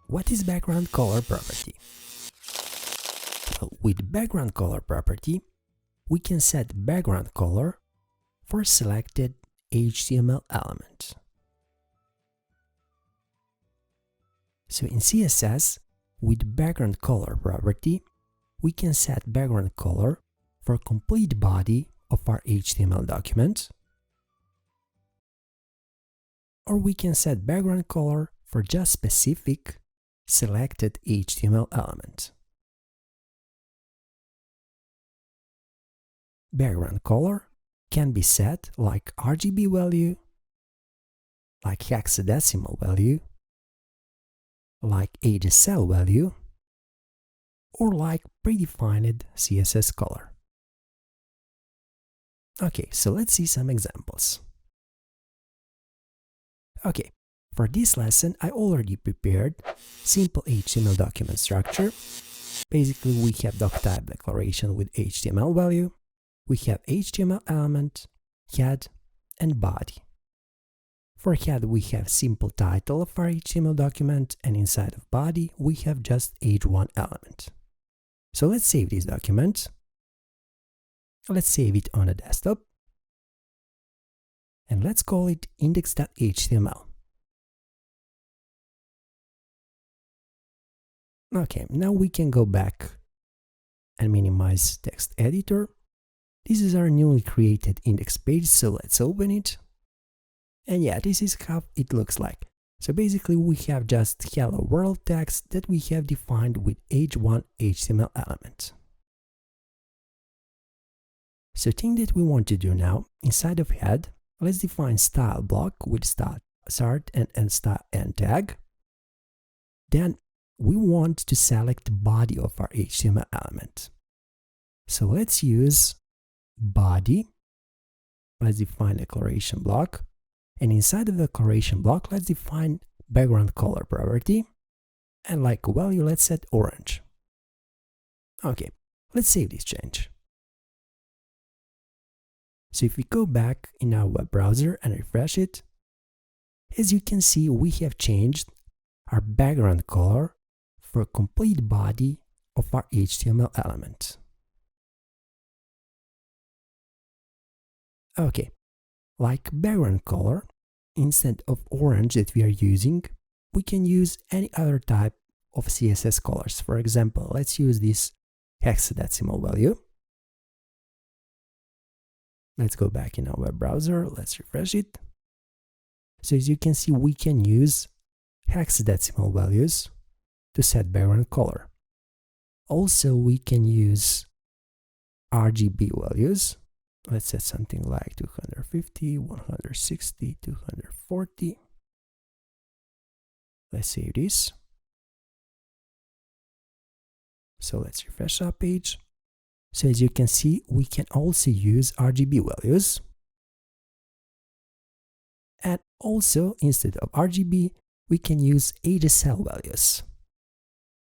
what is background color property? Well, with background color property, we can set background color for selected HTML element. So in CSS, with background color property, we can set background color for complete body of our HTML document, or we can set background color for just specific selected HTML element. Background color can be set like RGB value, like hexadecimal value, like ASL value, or like predefined CSS color. Okay, so let's see some examples. Okay, for this lesson I already prepared simple HTML document structure. Basically we have doc type declaration with HTML value, we have HTML element, head and body. For head we have simple title of our HTML document, and inside of body we have just h1 element. So let's save this document. Let's save it on a desktop. And let's call it index.html. Okay, now we can go back and minimize text editor. This is our newly created index page, so let's open it. And yeah, this is how it looks like. So basically we have just hello world text that we have defined with h1 HTML element. So thing that we want to do now, inside of head, let's define style block with start and end style end tag. Then we want to select the body of our HTML element. So let's use body. Let's define declaration block. And inside of the declaration block, let's define background color property. And like value, let's set orange. Okay, let's save this change. So if we go back in our web browser and refresh it, as you can see, we have changed our background color for a complete body of our HTML element. Okay, like background color, instead of orange that we are using, we can use any other type of CSS colors. For example, let's use this hexadecimal value. Let's go back in our web browser, let's refresh it. So as you can see, we can use hexadecimal values to set background color. Also, we can use RGB values. Let's set something like 250, 160, 240. Let's save this. So let's refresh our page. So as you can see, we can also use RGB values. And also, instead of RGB, we can use ASL values.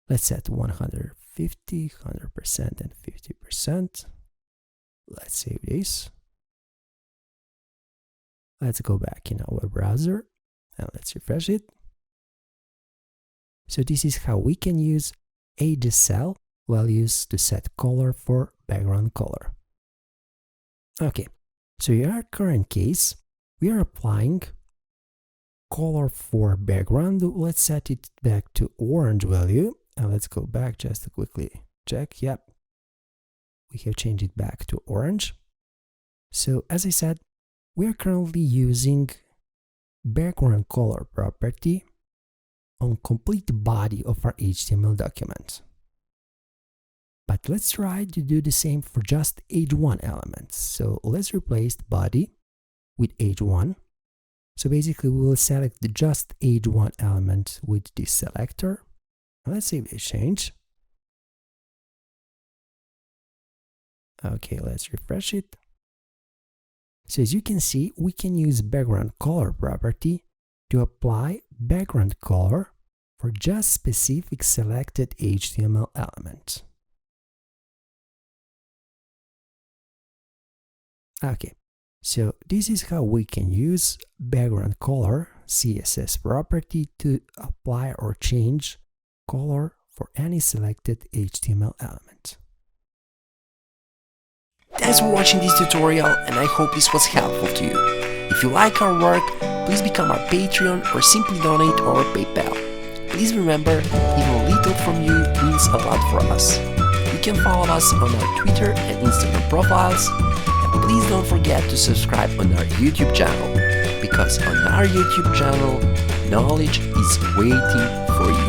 Let's set 150, 100%, and 50%. Let's save this. Let's go back in our web browser and let's refresh it. So this is how we can use ASL values to set color for background color. Okay, so in our current case, we are applying color for background. Let's set it back to orange value. And let's go back just to quickly check. Yep, we have changed it back to orange. So as I said, we are currently using background color property on complete body of our HTML document. But let's try to do the same for just h1 elements. So let's replace the body with h1. So basically we will select the just h1 element with this selector. Let's save this change. Okay, let's refresh it. So as you can see, we can use background color property to apply background color for just specific selected HTML element. Okay, so this is how we can use background color CSS property to apply or change color for any selected HTML element. Thanks for watching this tutorial, and I hope this was helpful to you. If you like our work, please become our Patreon or simply donate or PayPal. Please remember, even a little from you means a lot for us. You can follow us on our Twitter and Instagram profiles, and please don't forget to subscribe on our YouTube channel, because on our YouTube channel, knowledge is waiting for you.